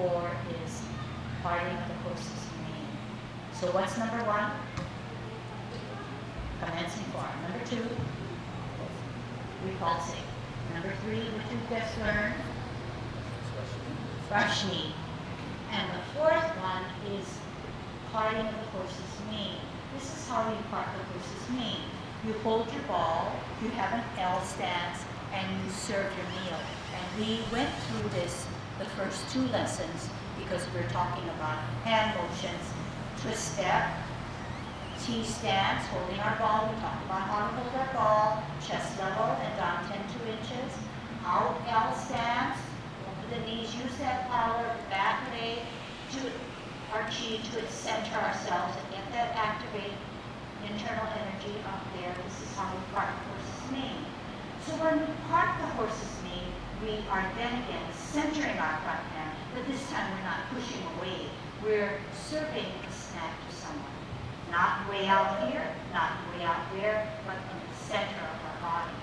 4 is parting of the horse's mane. So what's number 1? Commencing form. Number 2, repulsing. Number 3, which we just learned, brush knee. And the 4th one is parting of the horse's mane. This is how you part the horse's mane. You hold your ball, you have an L stance, and you serve your meal. And we went through this the first 2 lessons because we're talking about hand motions, twist step, T stance, holding our ball. We talked about how to hold our ball, chest level and down 10 2 inches. Out L stance, over the knees, use that power, back leg to our chi to center ourselves and get that activated internal energy up there. This is how we part the horse's mane. So when we part the horse's mane, we are then again centering our front hand, but this time we're not pushing away. We're serving a snack to someone. Not way out here, not way out there, but in the center of our body.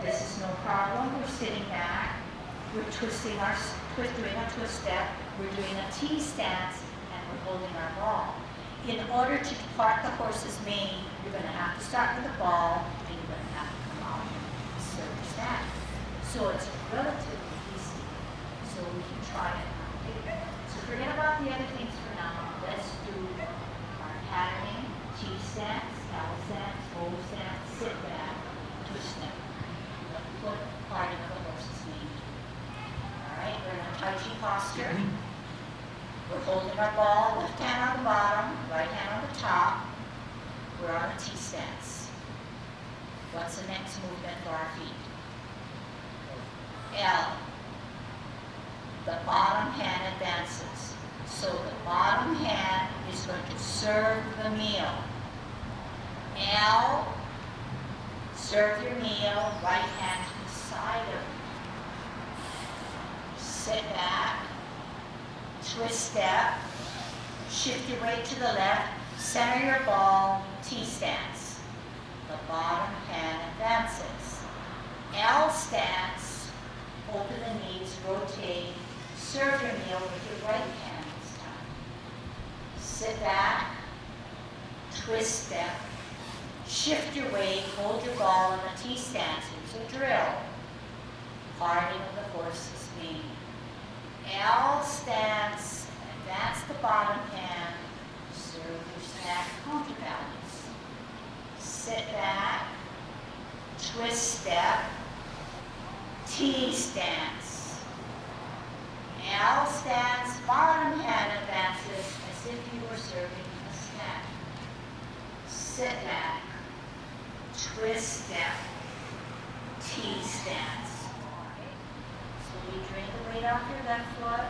This is no problem. We're sitting back. We're doing a twist step. We're doing a T stance, and we're holding our ball. In order to part the horse's mane, you're going to have to start with the ball, and you're going to have to come out and serve your snack. So it's relatively easy. So we can try it now. So forget about the other things for now. Let's do our patterning, T stance, L stance, O stance, sit back, twist step. The foot parting of the horse's mane. All right, we're in a Tai Chi posture. We're holding our ball, left hand on the bottom, right hand on the top. We're on a T stance. What's the next movement for our feet? L. The bottom hand advances. So the bottom hand is going to serve the meal. L. Serve your meal, right hand to the side of you. Sit back. Twist step, shift your weight to the left, center your ball, T stance. The bottom hand advances. L stance, open the knees, rotate, serve your meal with your right hand this time. Sit back, twist step, shift your weight, hold your ball in a T stance. Here's a drill. Parting of the horse's mane. L stance, advance the bottom hand, serve your snack, counterbalance. Sit back, twist step, T stance. L stance, bottom hand advances as if you were serving a snack. Sit back, twist step, T stance. So you drain the weight off your left foot,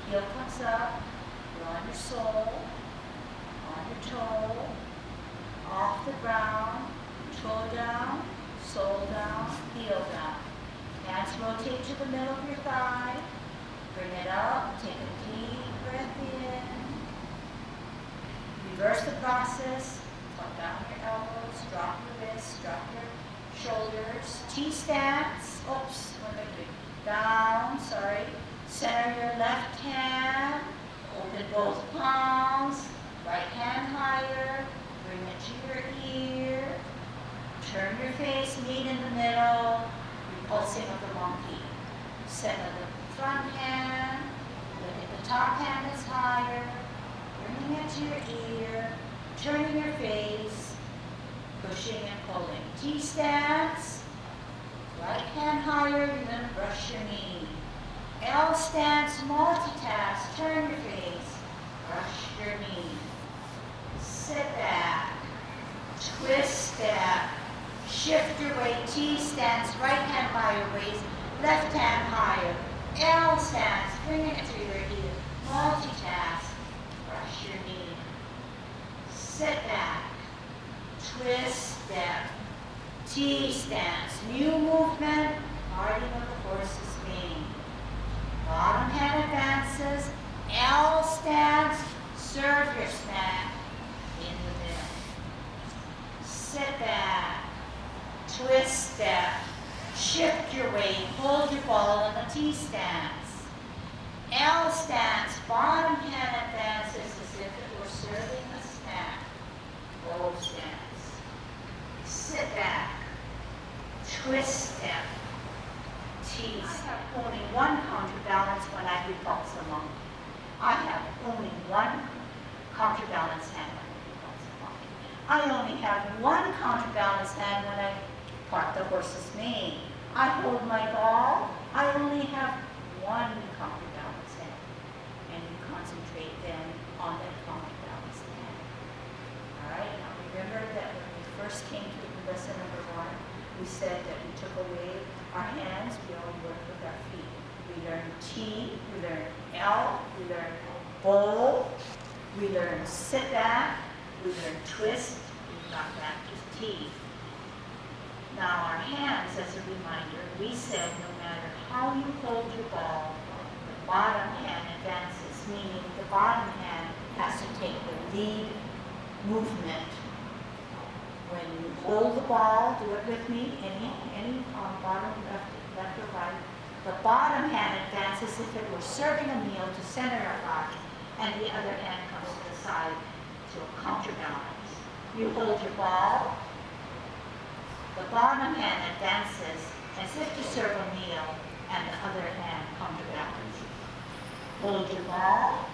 heel comes up, you're on your sole, on your toe, off the ground, toe down, sole down, heel down. Hands rotate to the middle of your thigh, bring it up, take a deep breath in. Reverse the process, tuck down your elbows, drop your wrists, drop your shoulders. T stance, oops, what did I do? Down, sorry. Center your left hand, open both palms, right hand higher, bring it to your ear, turn your face, meet in the middle, repulsing of the monkey. Center the front hand, look at the top hand is higher, bringing it to your ear, turning your face, pushing and pulling. T stance. Right hand higher, you're going to brush your knee. L stance, multitask, turn your face, brush your knee. Sit back, twist step, shift your weight, T stance, right hand by your waist, left hand higher. L stance, bring it to your ear, multitask, brush your knee. Sit back, twist step, T stance, new movement, parting of the horse's mane. Bottom hand advances, L stance, serve your snack in the middle. Sit back, twist step, shift your weight, hold your ball in the T stance. L stance, bottom hand advances as if it were serving a snack. O stance. Sit back. Twist step. T. I have only one counterbalance when I repulse a monkey. I have only one counterbalance hand when I repulse a monkey. I only have one counterbalance hand when I part the horse's mane. I hold my ball. I only have one counterbalance hand. And you concentrate then on that counterbalance hand. All right, now remember that when we first came to lesson number 1, we said that we took away our hands, we only worked with our feet. We learned T, we learned L, we learned bowl, we learned sit back, we learned twist, we got back to T. Now our hands, as a reminder, we said no matter how you hold your ball, the bottom hand advances, meaning the bottom hand has to take the lead movement. When you hold the ball, do it with me, any bottom, left or right, the bottom hand advances if it were serving a meal to center our body, and the other hand comes to the side to a counterbalance. You hold your ball, the bottom hand advances as if to serve a meal, and the other hand counterbalances. Hold your ball,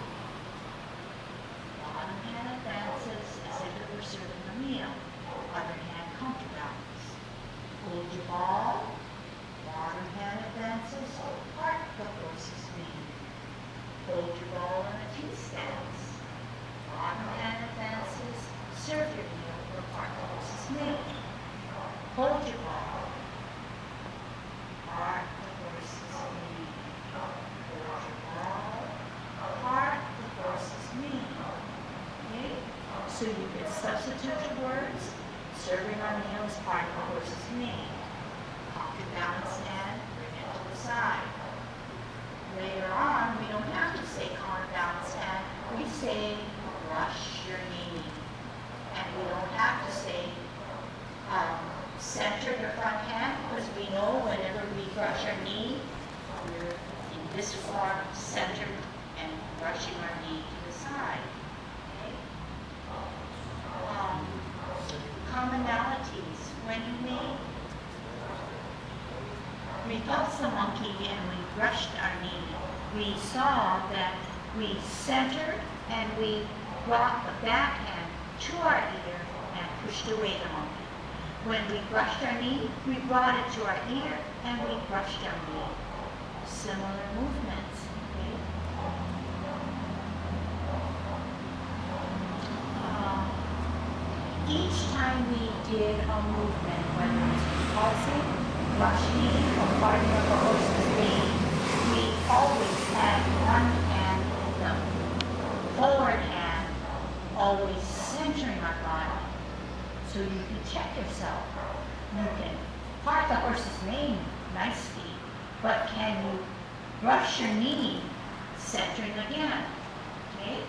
bottom hand advances as if it were serving a meal, other hand counterbalance. Hold your ball, bottom hand advances, part the horse's mane. Hold your ball in a T stance, bottom hand advances, serve your meal or part the horse's mane. Hold your ball, part the horse's mane. Hold your ball, part the horse's mane. Okay? So you can substitute your words. Serving our meal is part of the horse's mane. Counterbalance hand, bring it to the side. Later on, we don't have to say counterbalance hand. We say brush your knee. And we don't have to say center your front hand, because we know whenever we brush our knee, we're in this form, centered and brushing our knee to the side. Okay? Commonalities. When we repulsed the monkey and we brushed our knee, we saw that we centered and we brought the back hand to our ear and pushed away the monkey. When we brushed our knee, we brought it to our ear and we brushed our knee. Similar movements. Okay? Each time we did a movement, whether it's repulsing, brushing, or parting of the horse's mane, we always had one hand in the forward hand, always centering our body. So you can check yourself. You can part the horse's mane nicely, but can you brush your knee, centering again? Okay?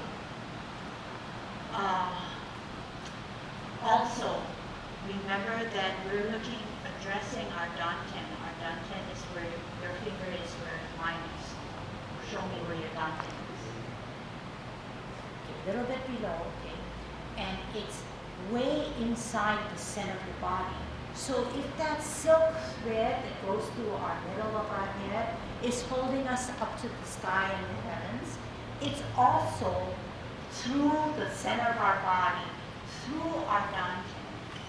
Also, remember that we're addressing our danten. Our danten is where your finger is, where mine is. Show me where your danten is. Okay, a little bit below, okay? And it's way inside the center of your body. So if that silk thread that goes through our middle of our head is holding us up to the sky and the heavens, it's also through the center of our body, through our danten,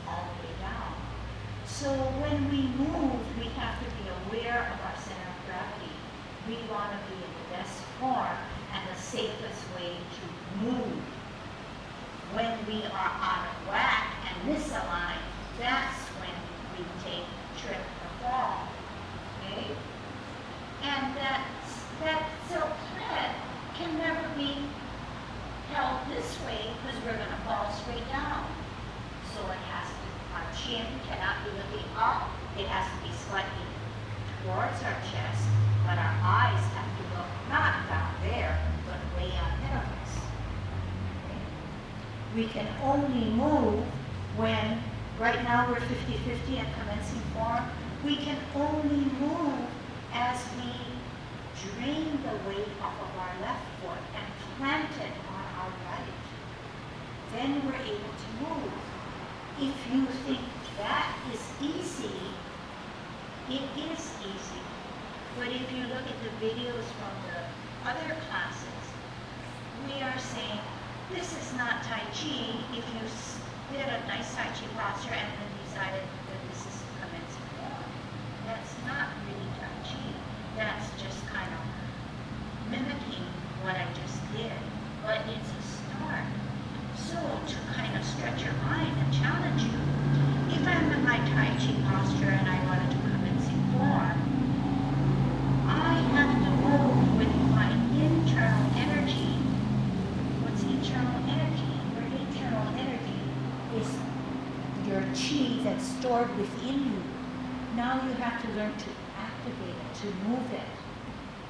all the way down. So when we move, we have to be aware of our center of gravity. We want to be in the best form and the safest way to move. When we are out of whack and misaligned, that's when we trip or fall. Okay? And that silk thread can never be held this way because we're going to fall straight down. So it has to, our chin cannot be looking up. It has to be slightly towards our chest, but our eyes have to look not down there, but way ahead of us. Okay? We can only move when, right now we're 50-50 and commencing form, we can only move as we drain the weight off of our left foot and plant it on our right. Then we're able to move. If you think that is easy, it is easy. But if you look at the videos from the other classes, we are saying, this is not Tai Chi if you did a nice Tai Chi posture and then decided that this is commencing form. That's not really Tai Chi. That's just kind of mimicking what I just did. But it's a start. So to kind of stretch your mind and challenge you, if I'm in my Tai Chi posture and I wanted to commencing form, I have to move with my internal energy. What's internal energy? Your internal energy is your chi that's stored within you. Now you have to learn to activate it, to move it.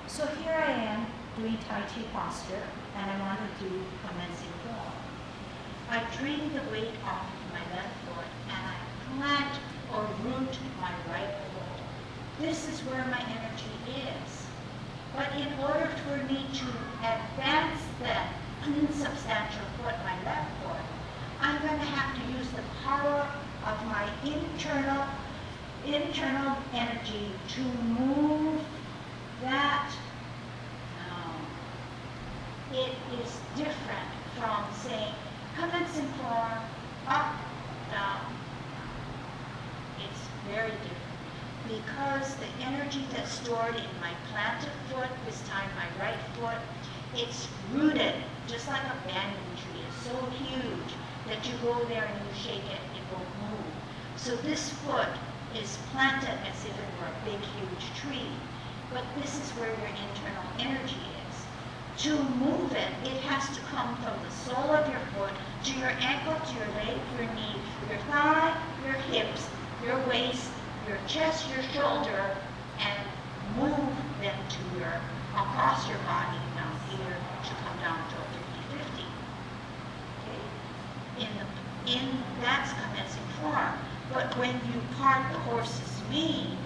So here I am doing Tai Chi posture, and I want to do commencing form. I drain the weight off my left foot, and I plant or root my right foot. This is where my energy is. But in order for me to advance that insubstantial foot, my left foot, I'm going to have to use the power of my internal energy to move that. It is different from saying, commencing form, up, down. It's very different because the energy that's stored in my planted foot, this time my right foot, it's rooted, just like a banyan tree. It's so huge that you go there and you shake it, it won't move. So this foot is planted as if it were a big, huge tree. But this is where your internal energy is. To move it, it has to come from the sole of your foot to your ankle, to your leg, your knee, your thigh, your hips, your waist, your chest, your shoulder, and move them to your, across your body down here to come down to a 50-50. Okay? That's commencing form. But when you part the horse's mane,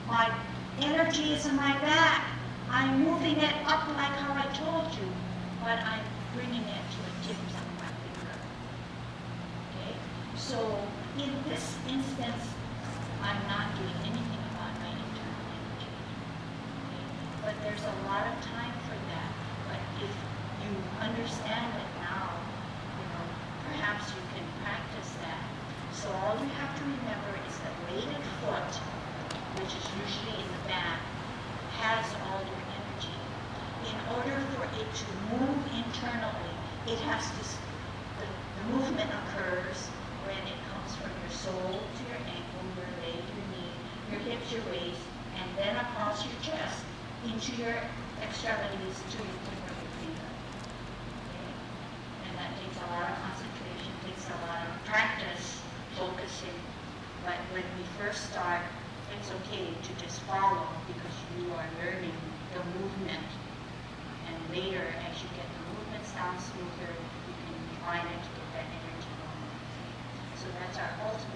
my energy is in my back. I'm moving it up like how I told you, but I'm bringing it to the tips of my finger. Okay? So in this instance, I'm not doing anything about my internal energy. Okay? But there's a lot of time for that. But if you understand it now, perhaps you can practice that. So all you have to remember is that weighted foot, which is usually in the back, has all your energy. In order for it to move internally, it has to, the movement occurs when it comes from your sole to your ankle, your leg, your knee, your hips, your waist, and then across your chest into your extremities to your tip of your finger. Okay? And that takes a lot of concentration, takes a lot of practice, focusing. But when we first start, it's okay to just follow because you are learning the movement. And later, as you get the movements down smoother, you can refine it to get that energy going. So that's our ultimate